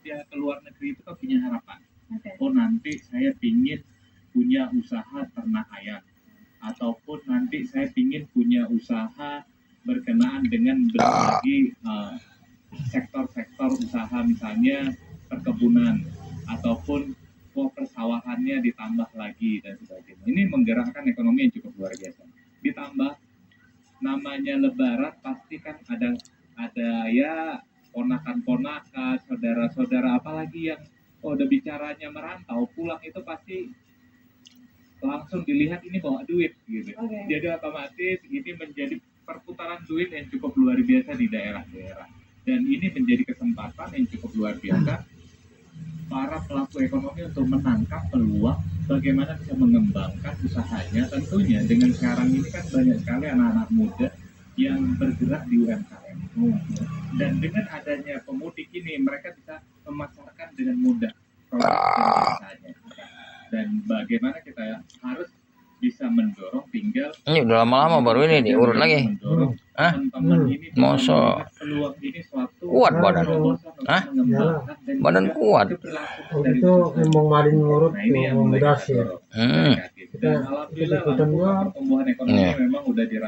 dia ke luar negeri itu kan punya harapan. Oh nanti saya pingin punya usaha ternak ayam, ataupun nanti saya pingin punya usaha berkenaan dengan berbagai sektor-sektor usaha, misalnya perkebunan ataupun persawahannya ditambah lagi dan sebagainya. Ini menggerakkan ekonomi yang cukup luar biasa. Ditambah namanya Lebaran pasti kan ada ya ponakan-ponakan, saudara-saudara, apalagi yang udah bicaranya merantau pulang itu pasti langsung dilihat ini bawa duit gitu. Jadi otomatis ini menjadi perputaran duit yang cukup luar biasa di daerah-daerah. Dan ini menjadi kesempatan yang cukup luar biasa para pelaku ekonomi untuk menangkap peluang bagaimana bisa mengembangkan usahanya. Tentunya dengan sekarang ini kan banyak sekali anak-anak muda yang bergerak di UMKM. Dan dengan adanya pemudik ini mereka bisa memasarkan dengan mudah produk usahanya. Dan bagaimana kita harus bisa mendorong, tinggal ini udah lama-lama baru ini diurut lagi. Hah? Masa kuat badan? Hah? Badan kuat. Itu emang malin ngurut yang mudasir. Alhamdulillah pertumbuhan ekonomi memang udah di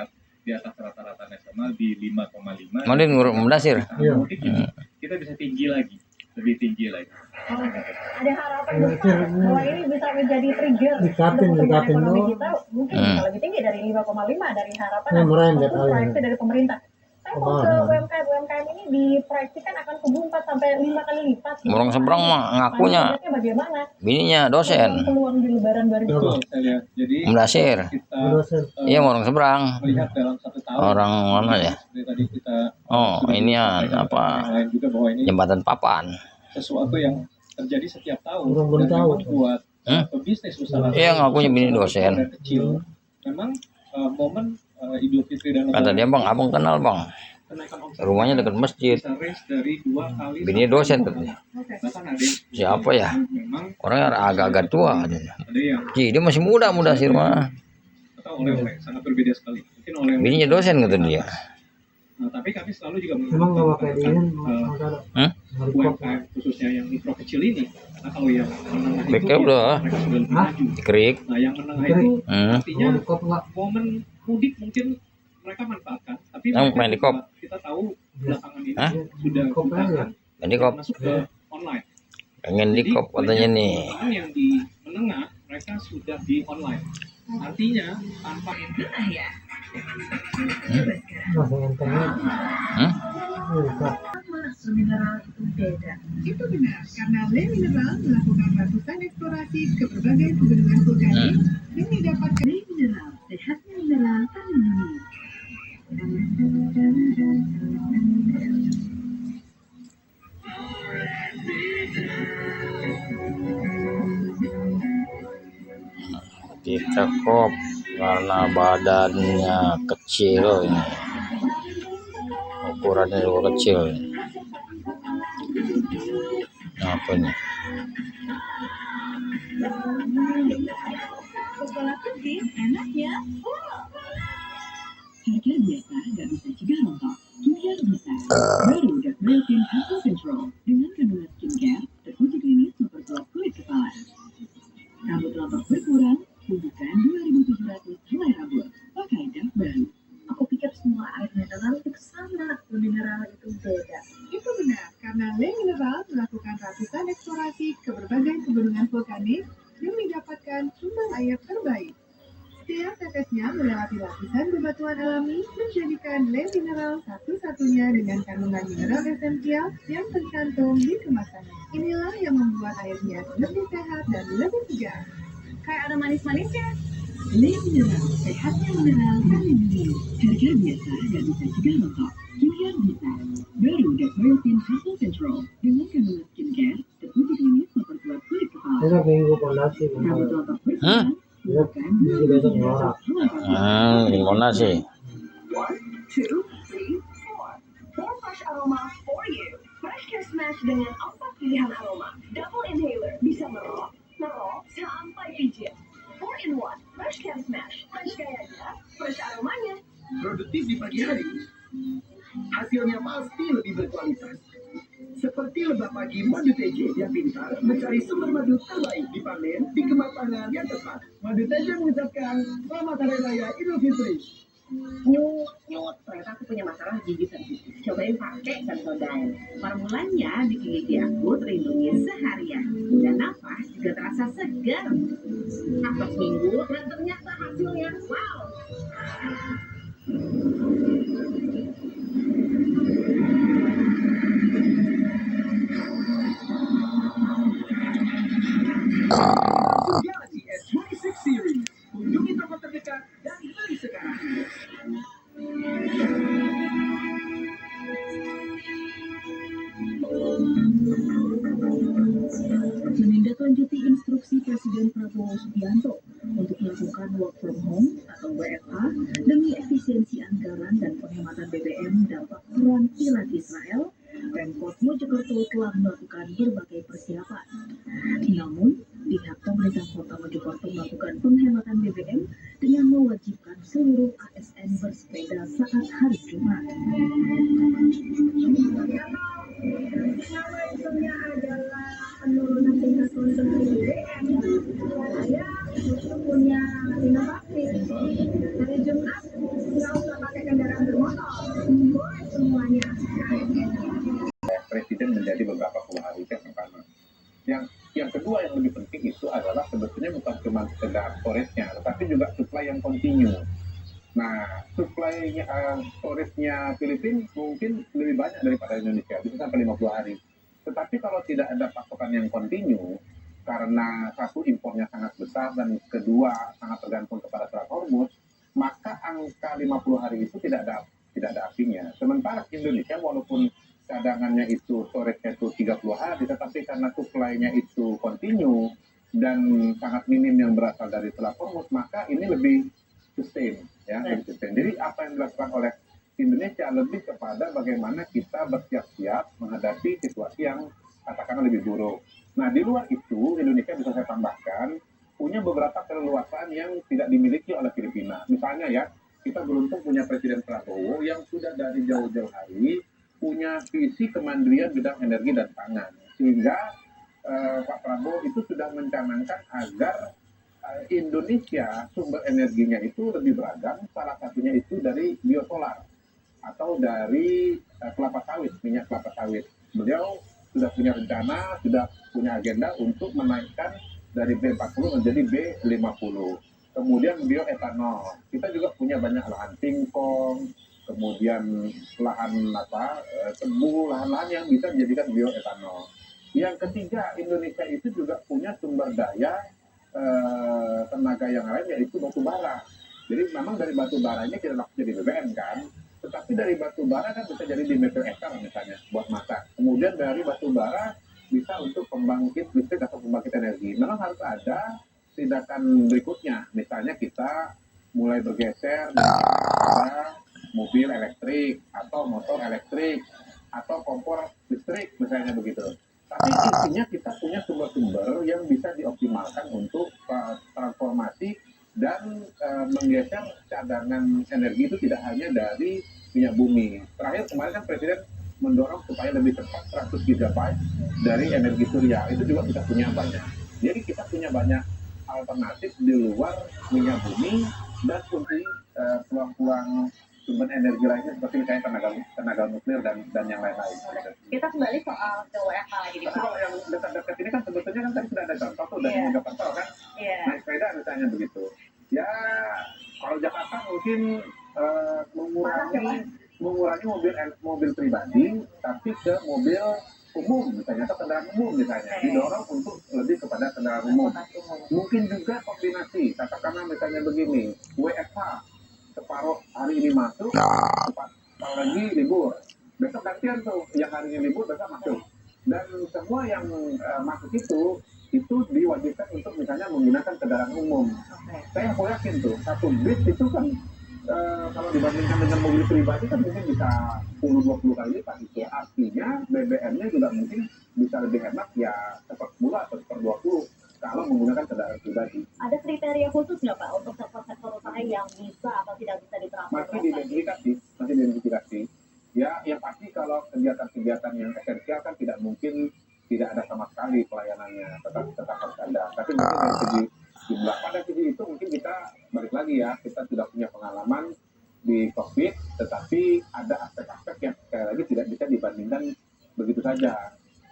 atas rata-rata nasional di 5,5. Malin ngurut mudasir. Kita bisa tinggi lagi, lebih tinggi lagi. Ada harapan besar bahwa ini bisa menjadi trigger Dikatin ekonomi kita mungkin bisa lebih tinggi dari 5,5 dari harapan proyeksi dari pemerintah. Tapi untuk UMKM ini diproyeksikan akan tumbuh 4 sampai 5 kali lipat. Orang seberang mah ngakunya bininya dosen. Peluang di Lebaran 2020. Jadi mudasir. Iya orang seberang. Orang mana ya? Oh inian apa? Jembatan Papan. Sesuatu yang terjadi setiap tahun dan memang buat pebisnis usaha iya ngakunya bini dosen kecil. Memang momen Idul Fitri dan kata dia bang abang kenal bang rumahnya dekat masjid bini dosen katanya siapa ya orangnya agak-agak tua katanya dia masih muda sih mah bininya dosen kata dia. Nah, tapi kami selalu juga memang nggak pakai dia UMKM khususnya yang mikro kecil ini. Nah, kalau yang menengah itu udah mereka sudah lebih maju. Kerik. Nah, yang menengah itu artinya momen mudik mungkin mereka manfaatkan. Tapi main di kop. Kita tahu belakangan ini sudah main di kop. Masuk ke online. Pengen di kop katanya nih. Yang di menengah mereka sudah di online. Artinya tanpa itu ya. Mineral itu beda. Itu benar, karena Le Mineral melakukan ratusan eksplorasi ke berbagai pegunungan vulkanik dan didapatkan Le Mineral, sehatnya mineral terlindungi. Kita kop karena badannya kecil ini. Ukurannya juga kecil. Apa ini? Sekolah kukis enak ya. Harga biasa nggak bisa cegah rontok. Jumlah bisa. Baru The Built-in Hassle Control dengan kandungan skincare teruji klinis memperkuat kulit kepala. Rambut rontok berkurang, bukan 2.700 helai rambut. Pakai Dove baru. Aku pikir semua air mineral itu sama, mineral itu beda. Itu benar, karena Le Mineral melakukan ratusan eksplorasi ke berbagai pegunungan vulkanik dan mendapatkan sumber air terbaik. Setiap tetesnya melewati lapisan bebatuan alami, menjadikan Le Mineral satu-satunya dengan kandungan mineral esensial yang tercantum di kemasannya. Inilah yang membuat airnya lebih sehat dan lebih segar. Kayak ada manis-manisnya. Le Mineral, sehatnya mineral terlindungi. Harga biasa nggak bisa cegah rontok. Jumlah bisa. Baru The Built-in Hassle Control dengan kandungan skincare teruji klinis memperkuat kulit kepala. Rambut rontok berkurang. Gimana sih? 1, 2, 3, 4. More fresh aroma for you. Fresh Care Smash dengan 4 pilihan aroma. Double inhaler bisa merok, sampai pijit. 4-in-1 Fresh Care Smash. Fresh gayanya, fresh aromanya. Produktif di pagi hari. Hasilnya pasti lebih berkualitas. Seperti lebah pagi madu TJ yang pintar mencari sumber madu terbaik dipanen di kematangan yang tepat. Madu TJ mengucapkan selamat Hari Raya Idul Fitri. Nyut, ternyata aku punya masalah gigi sensitif. Cobain pakai Sensodyne. Formulanya bikin gigi aku terlindungi seharian. Dan nafas juga terasa segar. Atau seminggu, dan ternyata hasilnya wow. Galaxy S26 Series. Kunjungi toko terdekat dan beli sekarang. Menindaklanjuti instruksi Presiden Prabowo Subianto untuk melakukan work from home atau WFH demi efisiensi anggaran dan penghematan BBM dampak perang Iran Israel, Pemkot Mojokerto telah melakukan berbagai persiapan. Namun, pihak pemerintah Kota Mojokerto melakukan penghematan BBM dengan mewajibkan seluruh ASN bersepeda saat hari Jumat. Nama isunya adalah penurunan tingkat konsumsi BBM. Saya punya inovasi. Hari Jumat nggak usah pakai kendaraan bermotor, boleh semuanya. Presiden menjadi beberapa puluh hari itu yang pertama. Yang kedua yang lebih penting itu adalah sebetulnya bukan cuma sekedar storage-nya, tetapi juga supply yang kontinu. Nah, supply-nya storage-nya Filipina mungkin lebih banyak daripada Indonesia, bisa sampai 50 hari. Tetapi kalau tidak ada pasokan yang kontinu, karena satu impornya sangat besar dan kedua sangat tergantung kepada Selat Hormuz, maka angka 50 hari itu tidak ada artinya. Sementara Indonesia walaupun cadangannya itu storage-nya itu 30 hari, tetapi karena supply-nya itu kontinu dan sangat minim yang berasal dari Selat Hormuz, maka ini lebih sustain, ya, lebih sustain. Jadi apa yang dilakukan oleh Indonesia lebih kepada bagaimana kita bersiap-siap menghadapi situasi yang katakanlah lebih buruk. Nah, di luar itu Indonesia bisa saya tambahkan punya beberapa keleluasaan yang tidak dimiliki oleh Filipina. Misalnya ya, kita beruntung punya Presiden Prabowo yang sudah dari jauh-jauh hari punya visi kemandirian bidang energi dan pangan, sehingga Pak Prabowo itu sudah mencanangkan agar Indonesia sumber energinya itu lebih beragam, salah satunya itu dari biosolar atau dari kelapa sawit, minyak kelapa sawit. Beliau sudah punya rencana, sudah punya agenda untuk menaikkan dari B40 menjadi B50. Kemudian bioetanol, kita juga punya banyak lahan singkong, kemudian lahan tebu, lahan-lahan yang bisa menjadikan bioetanol. Yang ketiga, Indonesia itu juga punya sumber daya tenaga yang lain, yaitu batu bara. Jadi memang dari batu bara ini tidak langsung jadi BBM kan, tetapi dari batu bara kan bisa jadi di meter misalnya buat masak. Kemudian dari batu bara bisa untuk pembangkit listrik atau pembangkit energi. Memang harus ada tindakan berikutnya, misalnya kita mulai bergeser dari mobil elektrik atau motor elektrik atau kompor listrik misalnya begitu. Tapi intinya kita punya sumber-sumber yang bisa dioptimalkan untuk transformasi dan menggeser cadangan energi itu tidak hanya dari minyak bumi. Terakhir kemarin kan Presiden mendorong supaya lebih cepat 100 GB dari energi surya. Itu juga kita punya banyak. Jadi kita punya banyak alternatif di luar minyak bumi dan untuk peluang-peluang sumber energi lainnya seperti misalnya tenaga nuklir dan yang lain-lain. Kita kembali soal ke WFH lagi di Tapi kalau yang dekat-dekat ini kan sebetulnya kan tadi sudah ada contoh tuh dari Jakarta kan, naik sepeda misalnya begitu. Ya kalau Jakarta mungkin mengurangi mobil pribadi, tapi ke mobil umum misalnya atau kendaraan umum misalnya, didorong untuk lebih kepada kendaraan umum. Mungkin juga kombinasi, katakanlah misalnya begini, WFH separuh hari ini masuk, separuh lagi libur. Besok gantian tuh, yang hari ini libur besok masuk. Dan semua yang masuk itu diwajibkan untuk misalnya menggunakan kendaraan umum. Saya yakin tuh, satu bis itu kan kalau dibandingkan dengan mobil pribadi kan mungkin bisa 10-20 kali lipat. Itu artinya BBM-nya juga mungkin bisa lebih hemat ya seperpuluh atau 20 kalau menggunakan kendaraan pribadi. Ada kriteria khusus nggak Pak untuk sektor-sektor usaha yang bisa atau tidak bisa diterapkan? Masih diidentifikasi. Ya, yang pasti kalau kegiatan-kegiatan yang esensial kan tidak ada sama sekali pelayanannya, tetap harus ada. Tapi mungkin dari segi jumlah, pada segi itu mungkin kita balik lagi ya, kita tidak punya pengalaman di COVID, tetapi ada aspek-aspek yang sekali lagi tidak bisa dibandingkan begitu saja.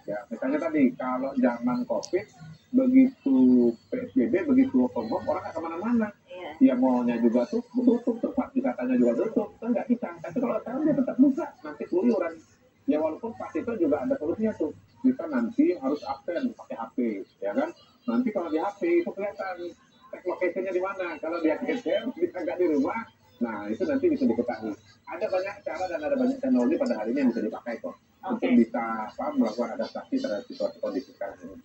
Ya, misalnya tadi kalau zaman COVID, begitu PSBB, begitu work from home, orang nggak kemana-mana. Ya mallnya juga tutup, tempat wisatanya juga tutup, kan nggak bisa. Tapi kalau sekarang dia tetap buka, nanti keluyuran. Ya walaupun pas itu juga ada solusinya tuh. Kita nanti harus absen pakai HP, ya kan? Nanti kalau di HP itu kelihatan tag location-nya di mana. Kalau dia ATM bisa nggak di rumah, nah itu nanti bisa diketahui. Ada banyak cara dan ada banyak teknologi pada hari ini yang bisa dipakai kok. Untuk bisa melakukan adaptasi terhadap situasi kondisi sekarang ini.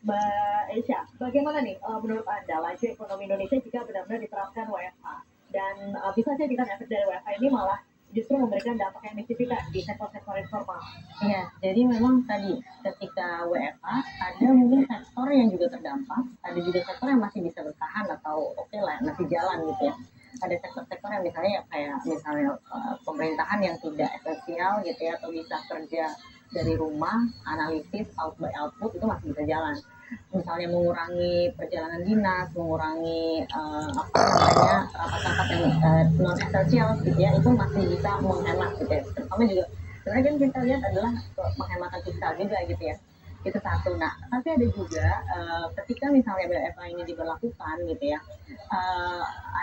Mbak Esya, bagaimana nih menurut Anda laju ekonomi Indonesia jika benar-benar diterapkan WFH? Dan bisa jadi kan efek dari WFH ini malah justru memberikan dampak yang signifikan di sektor-sektor informal. Iya, jadi memang tadi ketika WFH ada mungkin sektor yang juga terdampak, ada juga sektor yang masih bisa bertahan atau oke lah masih jalan gitu ya. Ada sektor-sektor yang misalnya kayak misalnya pemerintahan yang tidak esensial gitu ya, atau bisa kerja dari rumah, analisis out by output itu masih bisa jalan. Misalnya mengurangi perjalanan dinas, mengurangi rapat-rapat yang non esensial gitu ya, itu masih bisa menghemat gitu ya. Terutama juga sebenarnya kan kita lihat adalah penghematan fiskal juga gitu ya. Itu satu. Nah, tapi ada juga ketika misalnya WFH ini diberlakukan gitu ya,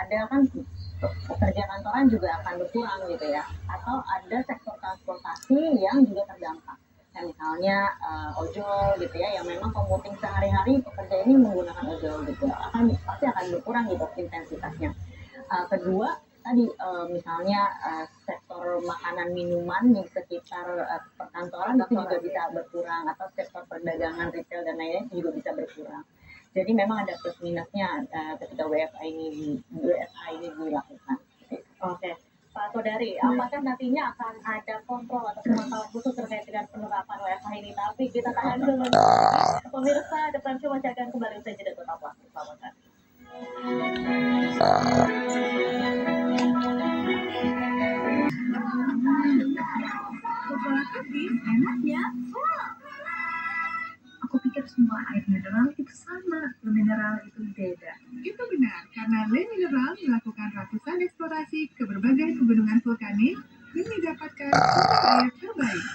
ada kan pekerja kantoran juga akan berkurang gitu ya, atau ada sektor transportasi yang juga terdampak. Ya, misalnya ojol gitu ya, yang memang commuting sehari-hari pekerja ini menggunakan ojol gitu, pasti akan berkurang gitu intensitasnya. Kedua tadi misalnya sektor makanan minuman di sekitar perkantoran itu juga bisa berkurang, atau sektor perdagangan retail dan lainnya itu juga bisa berkurang. Jadi memang ada plus minusnya ketika WFH ini dilakukan. Oke. Pak Kodari, apakah nantinya akan ada kontrol atau pemantauan khusus terkait dengan penerapan WFH ini? Tapi kita tahan dulu. Pemirsa, depan cuma akan kembali usai jeda tetaplah bersama kami. Enaknya, aku pikir semua air mineral itu sama, mineral itu beda. Itu benar, karena Le Mineral melakukan ratusan eksplorasi ke berbagai pegunungan vulkanik demi mendapatkan sumber air terbaik.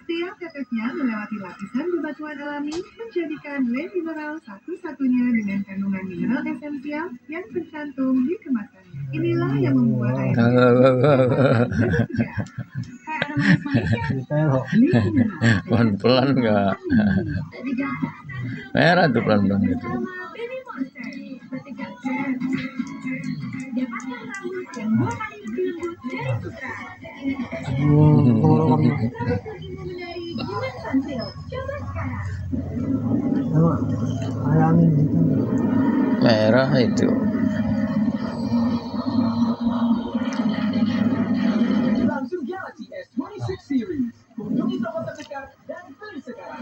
Setiap tetesnya melewati lapisan bebatuan alami menjadikan Le Mineral satu-satunya dengan kandungan mineral esensial yang tercantum di kemasannya. Inilah yang membuat air kayak ada manis-manisnya. Pelan-pelan enggak? Merah tuh pelan-pelan gitu. Merah itu. Langsung Galaxy S26 Series. Kunjungi toko terdekat dan beli sekarang.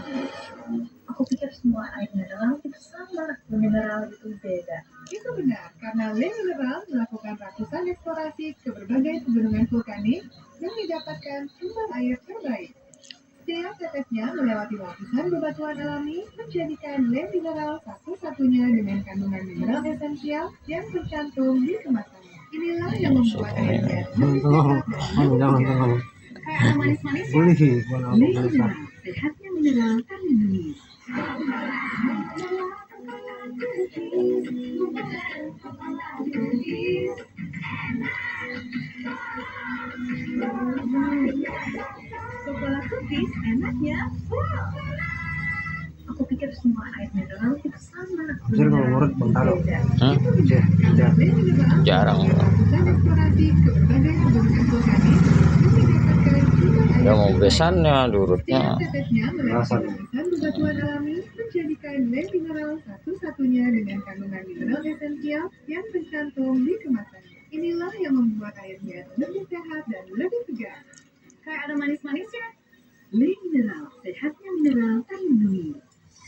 Aku pikir semua air mineral itu sama, mineral itu beda. Itu benar, karena Le Mineral melakukan ratusan eksplorasi ke berbagai pegunungan vulkanik dan mendapatkan sumber air terbaik. Setiap tetesnya melewati lapisan bebatuan alami menjadikan Le Mineral satu-satunya dengan kandungan mineral esensial yang tercantum di kemasannya. Inilah yang membuat airnya lebih sehat dan lebih segar. Kayak ada manis-manisnya. Le Mineral, sehatnya mineral terlindungi. Sekolah cookies enaknya. Aku pikir semua air mineral itu sama. Bisa kalau murid bentar. Jarang. Ya mau besannya, durutnya. Bebatuan alami menjadikan Le Mineral satu-satunya dengan kandungan mineral esensial yang tercantum di kemasannya. Inilah yang membuat airnya lebih sehat dan lebih segar. Kayak ada manis-manisnya. Le Mineral, sehatnya mineral terlindungi.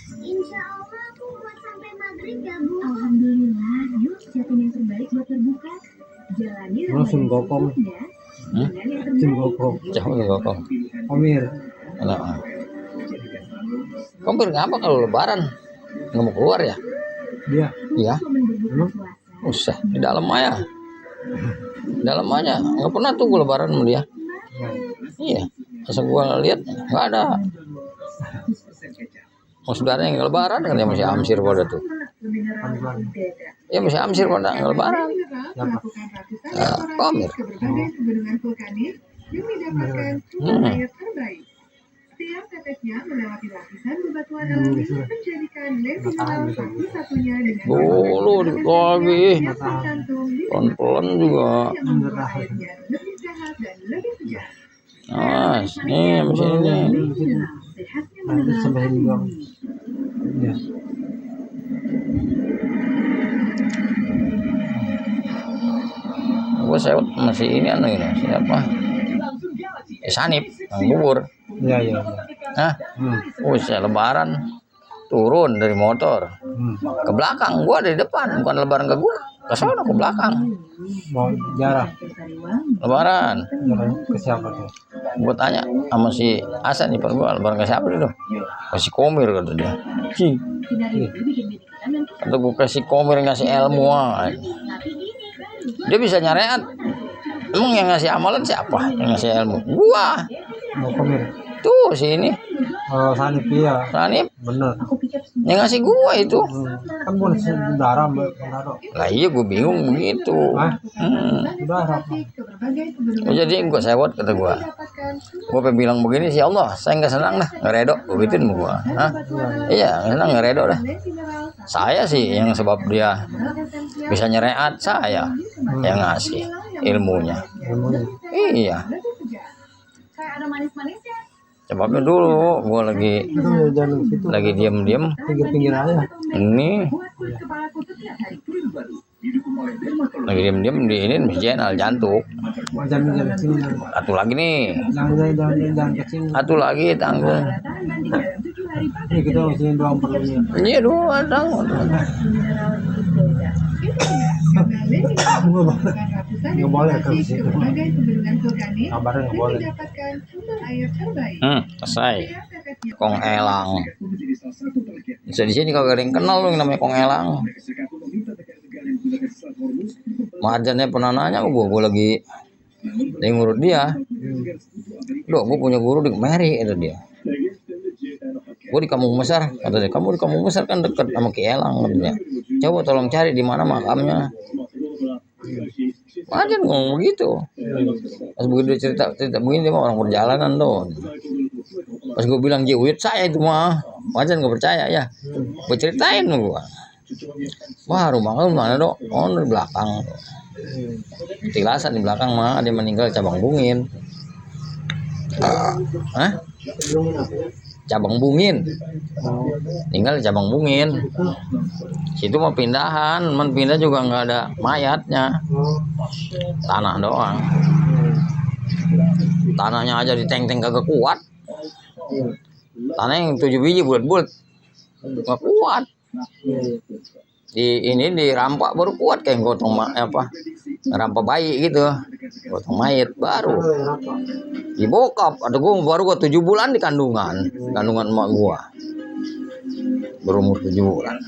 Insya Allah aku kuat sampai maghrib ya Bu. Alhamdulillah, yuk siapin yang terbaik buat berbuka. Jalani Langsung gokong. dengan yang Sim terbaik. gokong. Jauh gokong. Amir. Enak. Komir ngapa kalau lebaran? Nggak mau keluar ya? Dia. Iya. Emang? Usah di dalam aja. Dalam aja. Nggak pernah tuh gue lebaran sama dia. Iya. Masa gue lihat nggak ada. Mau saudaranya yang lebaran kan ya masih amsir pada tuh. Ya masih amsir pada nggak lebaran. Komir. Setiap tetesnya melewati lapisan bebatuan alami menjadikan lem mineral satu-satunya dengan Dulu lagi. Pelan-pelan juga. airnya lebih sehat dan lebih segar. Nih mesin ini. Sehatnya mineral Sampai doang. Ya. Gue sewot masih ini anu ini siapa? Sanip, bubur. Iya, iya. Hah? Saya lebaran turun dari motor ke belakang, gua dari depan, bukan lebaran ke gua, ke sana ke belakang. Mau jarah. Lebaran. Jarah ke siapa tuh? Gua tanya sama si Hasan nih, gua lebaran ke siapa dulu? Kasih Komir kata dia. Kata gua kasih Komir ngasih ilmu aja. Dia bisa nyareat. Emang yang ngasih amalan siapa? Yang ngasih ilmu? Gua. Mau Komir. Tuh sini. Oh, Sanip iya. Sanip. Bener. Yang ngasih gua itu. Kan bukan darah, Bang. Lah iya gua bingung begitu. Darah. Oh, jadi gua sewot kata gua. Gua pengen bilang begini sih Allah, saya nggak senang dah, nggak redo, gua gituin sama gua. Hah? Iya, nggak senang nggak redo dah. Saya sih yang sebab dia bisa nyereat, saya yang ngasih ilmunya. Iya. Kayak ada manis-manisnya. Sebabnya dulu gua lagi diam-diam Pinggir-pinggir aja. ini lagi diam-diam di ini channel jantung. Jangan sini. Satu lagi nih. Jangan kecil. Satu lagi tanggung. Ini kita sini doang perlunya. Iya dua tanggung. Nggak boleh ke situ. Kabarnya nggak boleh. Selesai. Kong elang. Bisa di sini kalau ada yang kenal lu yang namanya Kong elang. Marjannya pernah nanya ke gue lagi ngurut dia. Loh, gue punya guru di Mary itu dia. Gue di Kampung Besar, kata dia. Kamu di Kampung Besar kan dekat sama Ki Elang, katanya. Coba tolong cari di mana makamnya. Marjan ngomong begitu. Pas begitu dia cerita begini, dia mah orang perjalanan tuh. Pas gue bilang jiwit saya itu mah, Marjan nggak percaya ya. Gue ceritain gue. Wah, rumah kamu mana dok? Oh, di belakang. Tilasan di belakang mah, dia meninggal cabang bungin. Hah? Cabang bungin. Tinggal di cabang bungin. Situ mah pindahan, pindah juga nggak ada mayatnya. Tanah doang. Tanahnya aja di teng-teng kagak kuat. Tanah yang 7 biji bulat-bulat nggak kuat. Ini dirampak baru kuat kayak gotong rampak bayi gitu, gotong mayat baru dibokap. Ada gue baru 7 bulan di kandungan emak gua berumur 7 bulan.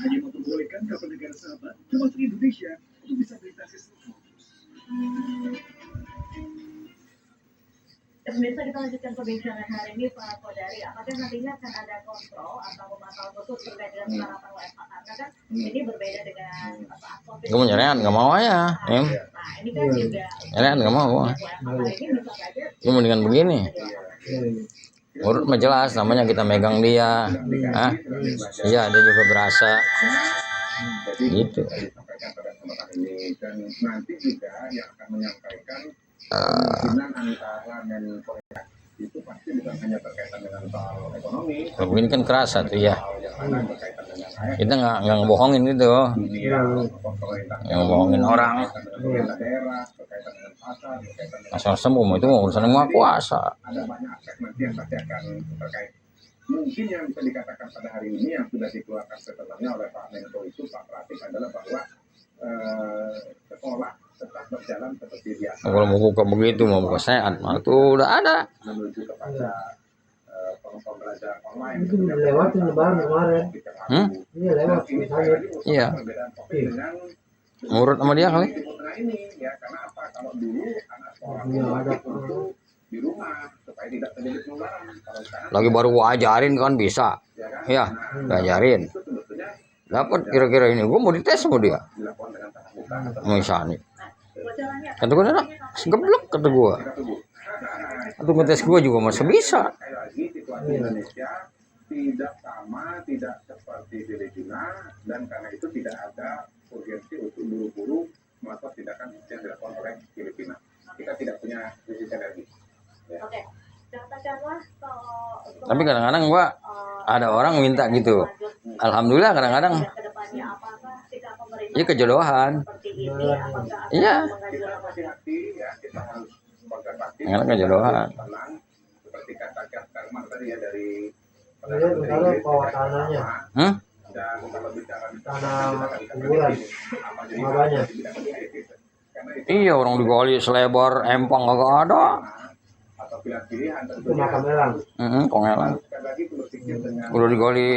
Pemirsa, kita lanjutkan perbincangan hari ini Pak Kodari. Apakah nantinya akan ada kontrol atau pemantauan khusus terkait dengan penerapan WFH? Karena kan ini berbeda dengan COVID. Gue mau nyerean, nggak mau ya. Nah, ini kan juga nyerean nggak mau. Gue mau dengan begini. Urut mah jelas, namanya kita megang dia. Hah? Iya, dia juga berasa. Gitu. Dan nanti juga yang akan menyampaikan kemungkinan antara Menkorea itu pasti bukan hanya berkaitan dengan soal ekonomi. Kalau begini kan kerasa tuh ya. Kita nggak ngebohongin gitu. Yang ngebohongin orang. Asal sembuh itu mau urusan yang maha kuasa. Ada banyak aspek nanti yang pasti akan terkait. Mungkin yang bisa dikatakan pada hari ini yang sudah dikeluarkan setelahnya oleh Pak Menko itu Pak Pratik adalah bahwa sekolah tetap berjalan seperti biasa. Kalau mau buka begitu, mau buka sehat, malah tuh udah ada. Menuju kepada pembelajaran online. Itu lewatin lebaran kemarin. Iya lewat misalnya. Iya. Perbedaan COVID dengan Ngurut sama dia kali. Timur Tengah ini ya, karena apa? Kalau dulu anak sekolah Iya, ada. itu di rumah supaya tidak terjadi penularan. Kalau sekarang Lagi baru gua ajarin kan bisa. ya kan, Iya, gua ajarin. itu sebetulnya Dapat kira-kira ini. Gua mau dites sama dia. dilakukan dengan tatap muka atau Mau Isani. Kata gua, "Nak, geblek," kata gua. Atau ngetes gua juga masih bisa. sekali lagi situasi Indonesia tidak sama, tidak seperti Filipina, dan karena itu tidak ada urgensi untuk buru-buru melakukan tindakan yang dilakukan oleh Filipina. Kita tidak punya krisis energi. Ya. Oke, katakanlah kalau Tapi kadang-kadang gua ada orang minta gitu. Alhamdulillah kadang-kadang kedepannya apakah sikap pemerintah iya kejodohan. seperti ini apakah akan Iya. Kita hati-hati ya, kita harus konservatif, Kadang kejodohan. tenang, seperti kata Karman tadi ya dari Iya bentar bawa tanahnya. dan kalau bicara Tanah kuburan. Makanya. Iya, orang digali selebar empang kagak ada. atau pilihan-pilihan Itu makam elang. Kongelan. sekali lagi berpikir dengan Udah digali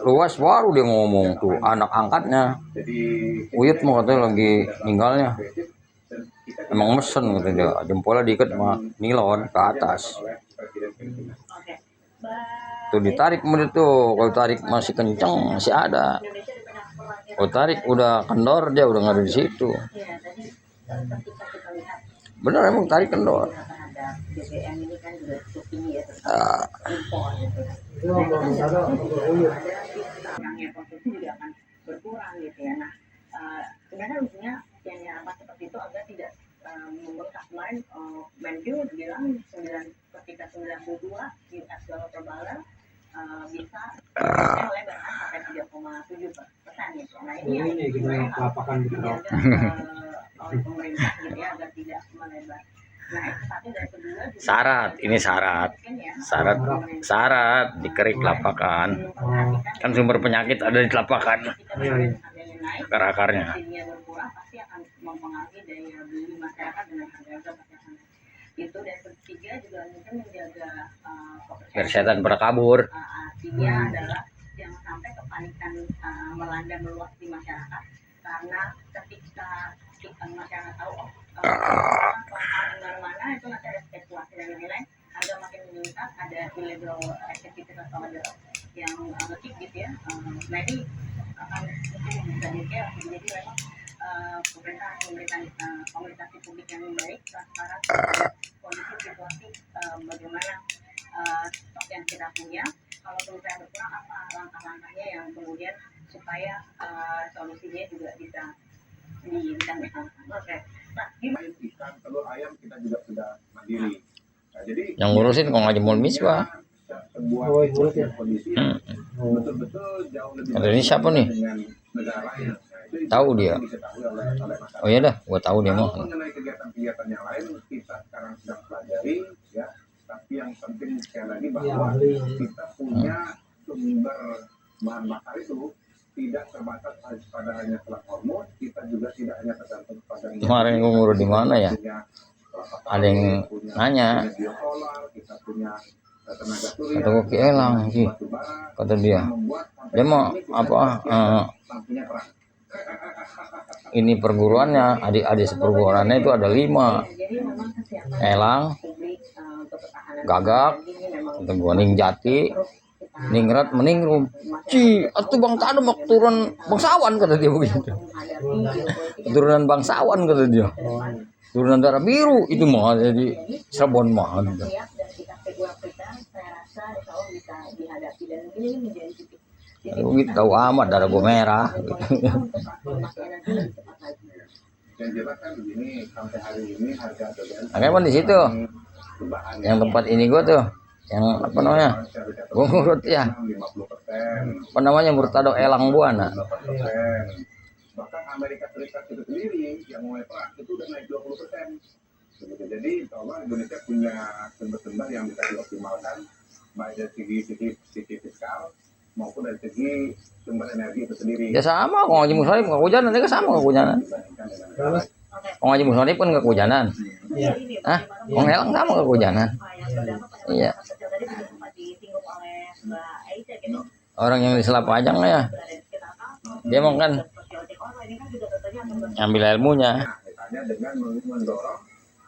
luas baru dia ngomong tuh anak angkatnya. jadi Uyut mau katanya lagi ninggalnya. Emang mesen kata dia. Jempolnya diikat sama nilon ke atas. oleh Presiden Filipina. Oke. Mbak Tuh ditarik kemudian tuh. Kalau tarik masih kenceng masih ada. Indonesia di tengah perangnya Kalau tarik udah kendor dia udah nggak ada di situ. Iya, tadi ketika kita lihat Bener emang tarik kendor. terhadap BBM ini kan juga cukup tinggi ya, Ah. impor gitu. Itu mau bentar beruyut. Orangnya konsumsi juga akan berkurang gitu ya. Nah, sebenarnya lucunya yang nyarapan seperti itu agar tidak membengkak. Kemarin Menkyu bilang ketika 92 US dollar per barrel bisa lebar sampai 3,7% gitu. Nah ini yang Ini kita lapakan gitu. dijaga oleh pemerintah gitu ya agar tidak melebar. Nah itu satu, dan kedua juga Syarat, ini syarat. mungkin ya, Syarat dikerik lapakan. Kan sumber penyakit ada di lapakan. Iya, iya. harganya naik, Akar-akarnya. subsidinya berkurang, pasti akan mempengaruhi daya beli masyarakat dengan harga-harga pasti akan naik. Itu, dan ketiga juga mungkin menjaga Persetan pada kabur. artinya adalah jangan sampai kepanikan melanda meluas di masyarakat, karena ketika masyarakat tahu mana itu nanti ada spekulasi dan lain-lain, harga makin meningkat, ada illegal activity atau ada yang ngekick gitu ya. Nah ini akan mungkin bisa dikira, jadi memang pemerintah harus memberikan komunikasi publik yang baik, transparan, kondisi situasi bagaimana stok yang kita punya, kalau kebutuhan berkurang apa langkah-langkahnya yang kemudian supaya solusinya juga bisa dilakukan. Oke. Nah, gimana? Ikan, telur, ayam kita juga sudah mandiri. Nah, jadi Yang ngurusin kok ngaji mul misbah. sebuah Oh, ngurusin. kondisi betul-betul jauh lebih Ada ini siapa nih? dengan negara lain. Nah, itu Tahu dia. diketahui oleh masyarakat. Oh iya dah, gua tahu dia mah. Mengenai kegiatan-kegiatan yang lain kita sekarang sedang pelajari ya, tapi yang penting sekali lagi Iya, bahwa ahli. kita punya sumber bahan bakar itu tidak terbatas pada hanya Selat Hormuz, kita juga tidak hanya tergantung pada Kemarin gua ngurus di mana ya? Ada yang nanya. Kita punya tenaga surya, Kata gua Elang sih. Kata dia. Dia mau apa? lampunya perang. Ini perguruannya, adik-adik seperguruannya itu ada 5. Jadi memang kesiapan Elang, publik untuk ketahanan Gagak, ini memang kata gua Ningjati, terus kita Ningrat, Meningrum. Ci, atuh Bang Tadem mau turun bangsawan kata dia begitu. menghadapi Keturunan bangsawan kata dia. Turunan darah biru itu mah jadi Cirebon mah. Gitu. siap, dan kita segera prepare, saya rasa insya Allah bisa dihadapi, dan ini menjadi titik Gitu tahu amat darah gua merah. untuk transformasi energi lebih cepat lagi. Yang jelas kan begini, sampai hari ini harga BBM Makanya kan di situ perubahan yang tempat ini gua tuh, yang apa namanya? Gua ngurut ya. 50%, Apa namanya Murtado Elang Buana. 8%. Bahkan Amerika Serikat itu sendiri yang mulai perang itu udah naik 20%. Begitu. Jadi insya Allah Indonesia punya sumber-sumber yang bisa dioptimalkan baik dari segi fiskal maupun dari segi sumber energi itu sendiri. Ya sama, kalau ngaji musolib nggak hujanan, dia sama nggak hujanan. Dibandingkan dengan Terus Kalau ngaji musolib pun nggak hujanan. iya. Hah? Kalau Elang sama nggak hujanan. yang berdampak pada Iya. masyarakat kecil tadi juga sempat disinggung oleh orang yang di Selapajang ya, dia emang kan ambil ilmunya. Nah, misalnya dengan mendorong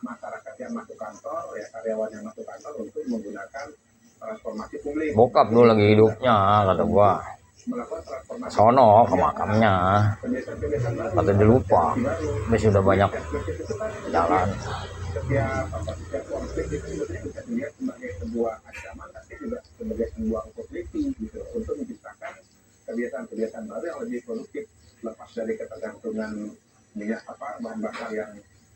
masyarakat yang masuk kantor, ya karyawan yang masuk kantor untuk menggunakan transportasi publik. Bokap dulu lagi hidupnya, kata gua. Melakukan transformasi Sono ke makamnya, kebiasaan-kebiasaan baru. kata dia lupa. Dia sudah banyak jalan. Setiap konflik itu sebetulnya bisa dilihat sebagai sebuah ancaman, tapi juga sebagai sebuah oportunity gitu untuk menciptakan kebiasaan-kebiasaan baru yang lebih produktif, lepas dari ketergantungan minyak bahan bakar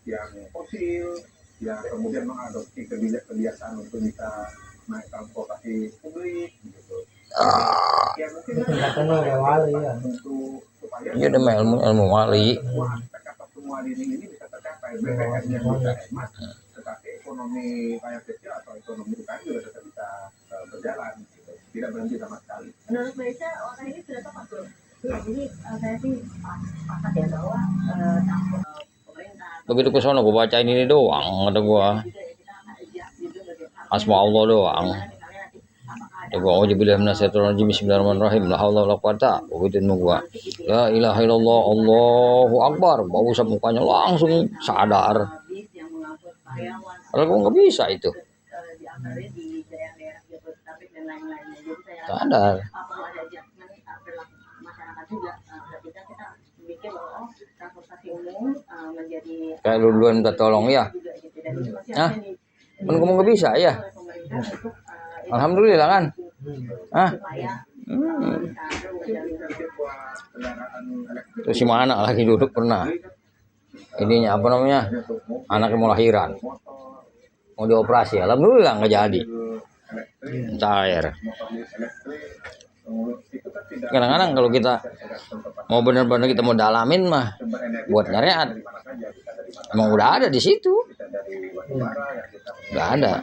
yang fosil, yang kemudian mengadopsi kebiasaan untuk bisa naik transportasi publik gitu. Ya mungkin Katanya ada wali ya. untuk supaya Iya ada ilmu wali. semua aspek atau semua ini bisa tercapai, BPN-nya bisa hemat, tetapi ekonomi rakyat kecil atau ekonomi UKM juga tetap bisa berjalan, gitu. Tidak berhenti sama sekali. Menurut Mbak Isha, langkah ini sudah tepat belum? Jadi saya sih sepakat ya bahwa pemerintah Begitu ke sono gua bacain ini doang, kata gua. Asma Allah doang. Ya gua auzubillahi minasyaitonirrajim, bismillahirrahmanirrahim, la haula wala quwata, begitu gua. La ilaha illallah, Allahu akbar, bau usap mukanya langsung sadar. Kalau gua nggak bisa itu. Sadar. Kayak lu duluan minta tolong ya. Hah? Kan kamu nggak bisa ya? Alhamdulillah kan? Hah? Terus si mana lagi duduk pernah? Ininya apa namanya? Anaknya mau lahiran. Mau dioperasi. Alhamdulillah nggak jadi. Cair. Kadang-kadang kalau kita mau benar-benar kita mau dalamin mah buat nyariat, emang udah ada di situ. Udah ada.